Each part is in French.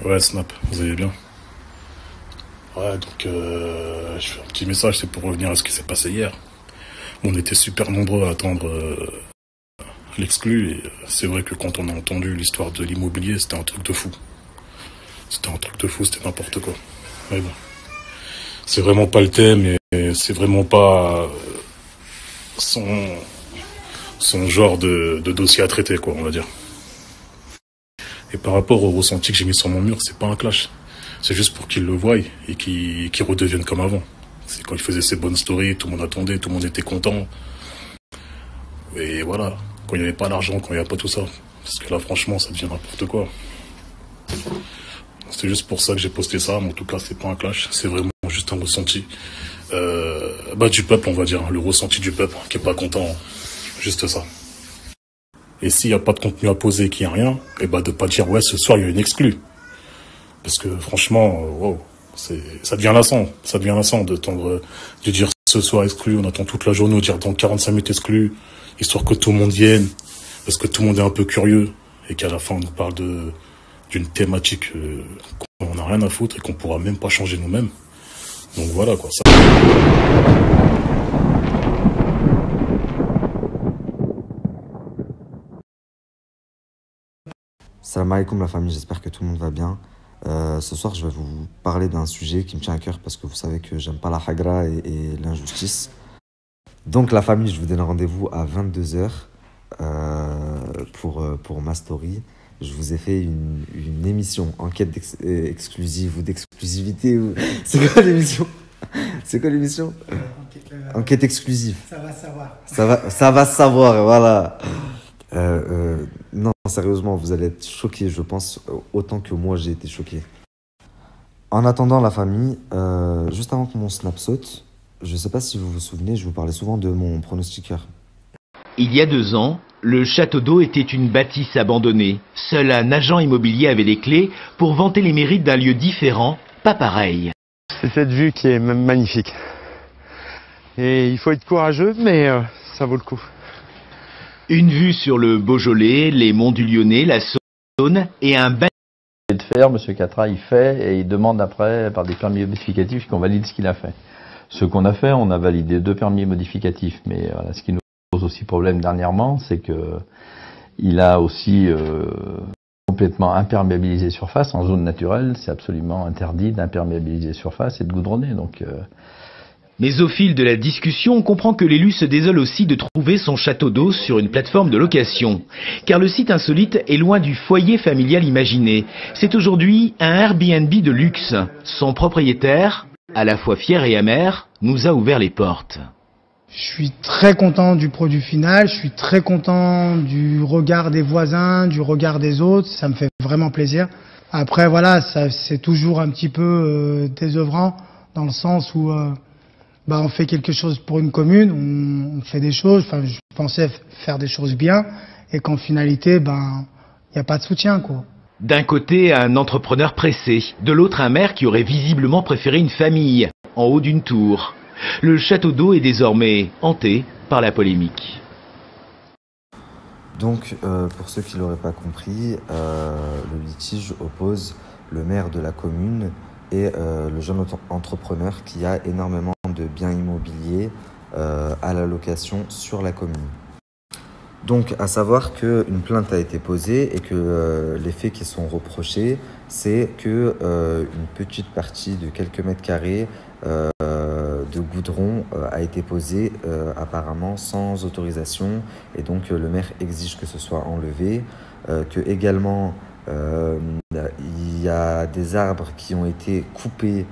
Ouais, Snap, vous allez bien. Ouais, donc je fais un petit message, c'est pour revenir à ce qui s'est passé hier. On était super nombreux à attendre l'exclu, et c'est vrai que quand on a entendu l'histoire de l'immobilier, c'était un truc de fou. C'était un truc de fou, c'était n'importe quoi. Mais bon, c'est vraiment pas le thème, et c'est vraiment pas son, son genre de dossier à traiter, quoi, on va dire. Et par rapport au ressenti que j'ai mis sur mon mur, c'est pas un clash. C'est juste pour qu'ils le voient et qu'ils redeviennent comme avant. C'est quand il faisait ses bonnes stories, tout le monde attendait, tout le monde était content. Et voilà, quand il n'y avait pas l'argent, quand il n'y avait pas tout ça. Parce que là, franchement, ça devient n'importe quoi. C'est juste pour ça que j'ai posté ça, mais en tout cas, c'est pas un clash, c'est vraiment juste un ressenti du peuple, on va dire, le ressenti du peuple qui est pas content, juste ça. Et s'il n'y a pas de contenu à poser, qu'il n'y a rien, et de pas dire ouais, ce soir il y a une exclue. Parce que franchement, wow, ça devient lassant de dire ce soir exclu, on attend toute la journée, on dire dans 45 minutes exclu, histoire que tout le monde vienne, parce que tout le monde est un peu curieux, et qu'à la fin on nous parle d'une thématique qu'on n'a rien à foutre et qu'on pourra même pas changer nous-mêmes. Donc voilà quoi, ça. Salam alaikum la famille, j'espère que tout le monde va bien. Ce soir, je vais vous parler d'un sujet qui me tient à cœur parce que vous savez que j'aime pas la hagra et l'injustice. Donc la famille, je vous donne rendez-vous à 22 h pour ma story. Je vous ai fait une émission, enquête exclusive ou d'exclusivité. C'est quoi l'émission? C'est quoi l'émission? Enquête exclusive. Ça va savoir. Ça va savoir, voilà. Non, sérieusement, vous allez être choqués, je pense, autant que moi j'ai été choqué. En attendant la famille, juste avant que mon snap saute, je sais pas si vous vous souvenez, je vous parlais souvent de mon pronostiqueur. Il y a 2 ans, le château d'eau était une bâtisse abandonnée. Seul un agent immobilier avait les clés pour vanter les mérites d'un lieu différent, pas pareil. C'est cette vue qui est même magnifique. Et il faut être courageux, mais ça vaut le coup. Une vue sur le Beaujolais, les monts du Lyonnais, la Saône et un bain De faire, M. Catra, il fait et il demande après, par des permis modificatifs, qu'on valide ce qu'il a fait. Ce qu'on a fait, on a validé 2 permis modificatifs, mais ce qui nous pose aussi problème dernièrement, c'est que il a aussi complètement imperméabilisé surface. En zone naturelle, c'est absolument interdit d'imperméabiliser surface et de goudronner. Donc, Mais au fil de la discussion, on comprend que l'élu se désole aussi de trouver son château d'eau sur une plateforme de location. Car le site insolite est loin du foyer familial imaginé. C'est aujourd'hui un Airbnb de luxe. Son propriétaire, à la fois fier et amer, nous a ouvert les portes. Je suis très content du produit final, je suis très content du regard des voisins, du regard des autres, ça me fait vraiment plaisir. Après voilà, c'est toujours un petit peu désœuvrant dans le sens où on fait quelque chose pour une commune, on fait des choses, enfin je pensais faire des choses bien et qu'en finalité il n'y a pas de soutien quoi. D'un côté, un entrepreneur pressé, de l'autre un maire qui aurait visiblement préféré une famille, en haut d'une tour. Le château d'eau est désormais hanté par la polémique. Donc, pour ceux qui ne l'auraient pas compris, le litige oppose le maire de la commune et le jeune entrepreneur qui a énormément de biens immobiliers à la location sur la commune. Donc, à savoir qu'une plainte a été posée et que les faits qui sont reprochés, c'est que une petite partie de quelques mètres carrés de goudron a été posée apparemment sans autorisation et donc le maire exige que ce soit enlevé, que également il y a des arbres qui ont été coupés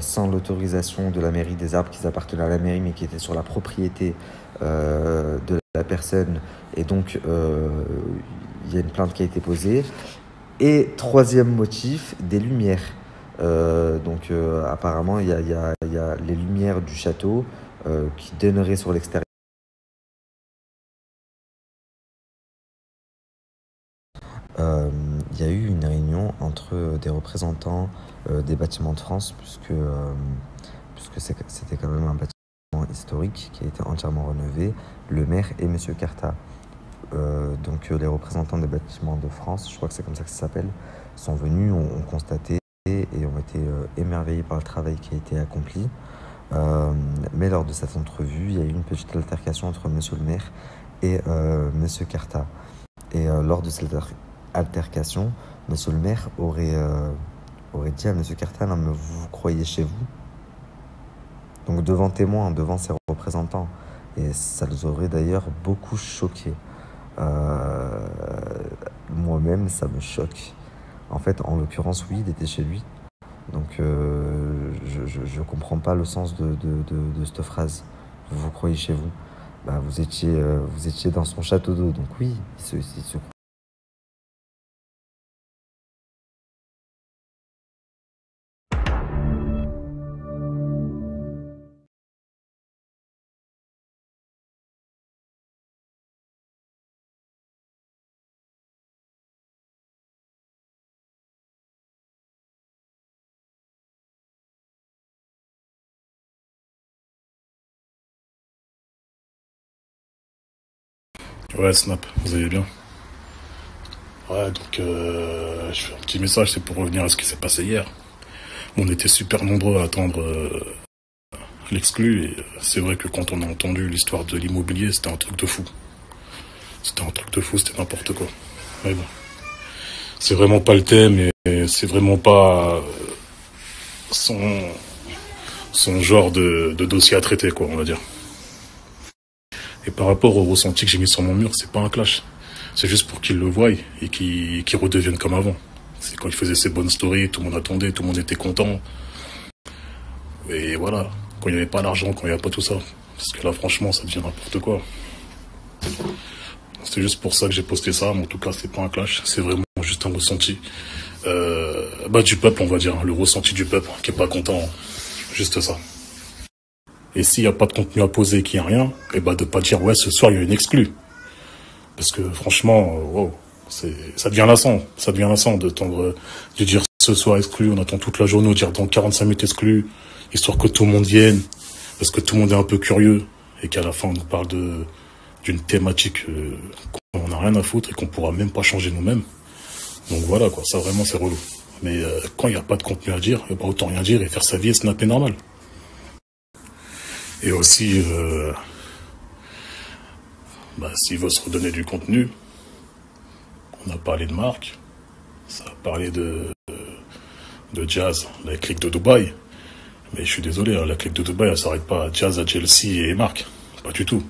sans l'autorisation de la mairie, des arbres qui appartenaient à la mairie mais qui étaient sur la propriété de la personne et donc il y a une plainte qui a été posée. Et troisième motif, des lumières. Apparemment il y a les lumières du château qui donneraient sur l'extérieur. Il y a eu une réunion entre des représentants des bâtiments de France puisque c'était quand même un bâtiment historique qui a été entièrement rénové, le maire et M. Carta. les représentants des bâtiments de France, je crois que c'est comme ça que ça s'appelle, sont venus, ont constaté et ont été émerveillés par le travail qui a été accompli. Mais lors de cette entrevue, il y a eu une petite altercation entre monsieur le maire et monsieur Carta. Et lors de cette altercation, monsieur le maire aurait dit à monsieur Carta, non mais vous croyez chez vous? Donc devant témoins, devant ses représentants. Et ça les aurait d'ailleurs beaucoup choqués. Moi-même, ça me choque. En fait, en l'occurrence, oui, il était chez lui. Donc je comprends pas le sens de cette phrase. Vous croyez chez vous? Bah, vous étiez dans son château d'eau. Donc oui, il se Ouais, Snap, vous allez bien? Ouais, donc je fais un petit message, c'est pour revenir à ce qui s'est passé hier. On était super nombreux à attendre l'exclu, et c'est vrai que quand on a entendu l'histoire de l'immobilier, c'était un truc de fou. C'était un truc de fou, c'était n'importe quoi. Mais bon, c'est vraiment pas le thème, et c'est vraiment pas son, son genre de dossier à traiter, quoi, on va dire. Et par rapport au ressenti que j'ai mis sur mon mur, c'est pas un clash. C'est juste pour qu'ils le voient et qu'ils redeviennent comme avant. C'est quand il faisait ses bonnes stories, tout le monde attendait, tout le monde était content. Et voilà, quand il n'y avait pas l'argent, quand il n'y avait pas tout ça. Parce que là, franchement, ça devient n'importe quoi. C'est juste pour ça que j'ai posté ça, mais en tout cas, c'est pas un clash. C'est vraiment juste un ressenti du peuple, on va dire. Le ressenti du peuple qui est pas content. Juste ça. Et s'il n'y a pas de contenu à poser, qu'il n'y a rien, et de pas dire, ouais, ce soir, il y a une exclue. Parce que franchement, wow, ça devient lassant. Ça devient lassant de dire ce soir exclu, on attend toute la journée, ou dire dans 45 minutes exclu, histoire que tout le monde vienne, parce que tout le monde est un peu curieux, et qu'à la fin on nous parle d'une thématique qu'on n'a rien à foutre et qu'on pourra même pas changer nous-mêmes. Donc voilà quoi, ça vraiment c'est relou. Mais quand il n'y a pas de contenu à dire, autant rien dire et faire sa vie et snapper normal. Et aussi, s'il veut se redonner du contenu, on a parlé de Marc, ça a parlé de Jazz, la clique de Dubaï. Mais je suis désolé, la clique de Dubaï, elle s'arrête pas à Jazz, à Chelsea et Marc. Pas du tout.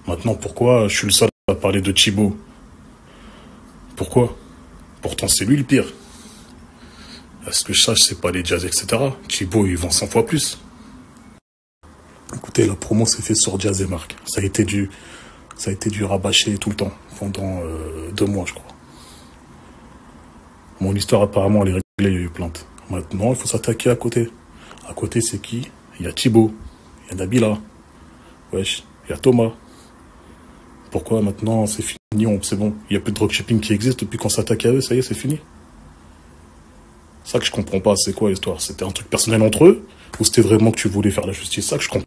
Maintenant, pourquoi je suis le seul à parler de Thibaut? Pourquoi? Pourtant, c'est lui le pire. À ce que je sache, c'est pas les Jazz, etc. Thibaut, il vend 100 fois plus. Écoutez, la promo s'est faite sur Jazz et Marc. Ça a été du rabâché tout le temps, pendant 2 mois, je crois. Mon histoire, apparemment, elle est réglée, il y a eu plainte. Maintenant, il faut s'attaquer à côté. À côté, c'est qui? Il y a Thibaut, il y a Nabila, wesh, il y a Thomas. Pourquoi maintenant c'est fini? C'est bon, il n'y a plus de dropshipping qui existe depuis qu'on s'attaque à eux, ça y est, c'est fini. Ça que je comprends pas, c'est quoi l'histoire? C'était un truc personnel entre eux? Ou c'était vraiment que tu voulais faire la justice? Ça que je comprends.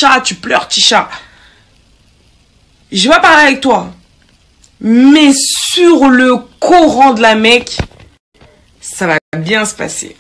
chat, tu pleures, petit chat. Je vais pas parler avec toi. Mais sur le Coran de la Mecque, ça va bien se passer.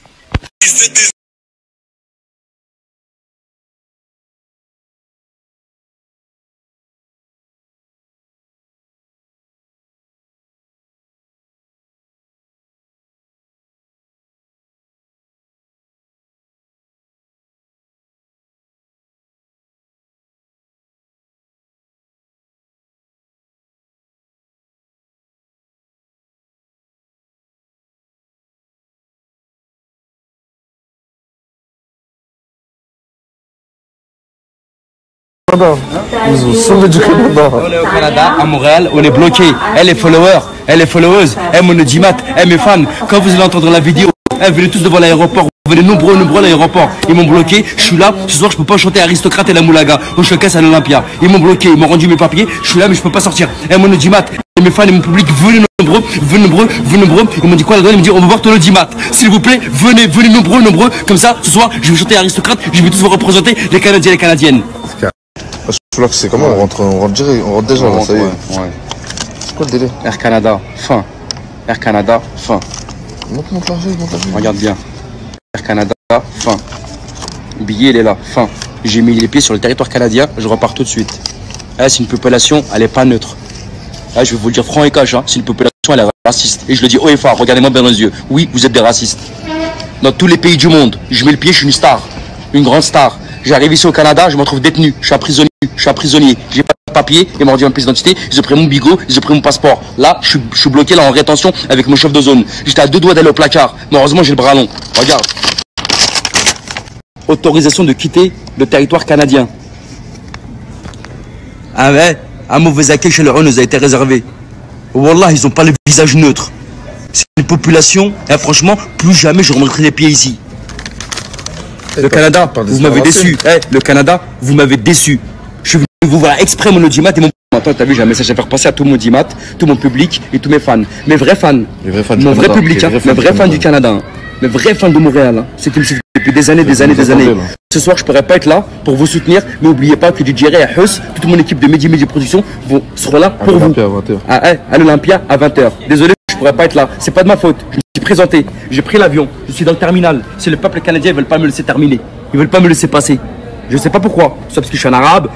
Ils ont sauvé du Canada. On est au Canada, à Montréal, on est bloqué. Elle est follower, elle est followeuse, elle mon audimat, elle mes fans. Quand vous allez entendre la vidéo, elle venez tous devant l'aéroport. Vous venez nombreux à l'aéroport. Ils m'ont bloqué, je suis là. Ce soir, je peux pas chanter Aristocrate et la Moulaga au showcase à l'Olympia. Ils m'ont bloqué, ils m'ont rendu mes papiers. Je suis là, mais je peux pas sortir. Elle mon audimat, et mes fans et mon public, venez nombreux, venez nombreux, venez nombreux. Ils m'ont dit quoi là-dedans? Ils m'ont dit on va voir ton audimat. S'il vous plaît, venez nombreux. Comme ça, ce soir, je vais chanter Aristocrate. Je vais tous vous représenter les Canadiens et les Canadiennes. Je c'est comment on rentre déjà là, ça y est. Ouais. C'est quoi le délai? Air Canada, fin. Air Canada, fin. Monte l'argent. Regarde bien. Air Canada, fin. Le billet, il est là, fin. J'ai mis les pieds sur le territoire canadien, je repars tout de suite. C'est une population, elle est pas neutre. Je vais vous le dire franc et cash, c'est une population, elle est raciste. Et je le dis haut et fort, regardez-moi bien dans les yeux. Oui, vous êtes des racistes. Dans tous les pays du monde, je mets le pied, je suis une star. Une grande star. J'arrive ici au Canada, je me retrouve détenu, je suis un prisonnier, j'ai pas de papier, ils m'ont rendu ma pièce d'identité, ils ont pris mon bigot, ils ont pris mon passeport. Là, je suis bloqué là en rétention avec mon chef de zone. J'étais à 2 doigts d'aller au placard, mais heureusement j'ai le bras long. Regarde. Autorisation de quitter le territoire canadien. Ah ouais, un mauvais accueil chez le nous a été réservé. Wallah, ils ont pas le visage neutre. C'est une population, et franchement, plus jamais je remettrai les pieds ici. Le Canada, vous m'avez déçu. Le Canada, vous m'avez déçu. Je suis venu vous voir exprès mon audimat et mon... Attends, t'as vu, j'ai un message à faire passer à tout mon audimat, tout mon public et tous mes fans. Mes vrais fans. Mon vrai public, mes vrais fans du Canada. Mes vrais fans de Montréal. C'est qui me suivent depuis des années. Ce soir, je pourrais pas être là pour vous soutenir, mais n'oubliez pas que DJ et Huss, toute mon équipe de Midi Production seront là pour vous. À l'Olympia à 20h. Désolé, je pourrais pas être là. C'est pas de ma faute. Je me suis présenté. J'ai pris l'avion. Je suis dans le terminal. C'est le peuple canadien, ils veulent pas me laisser terminer. Ils veulent pas me laisser passer. Je sais pas pourquoi. Soit parce que je suis un arabe,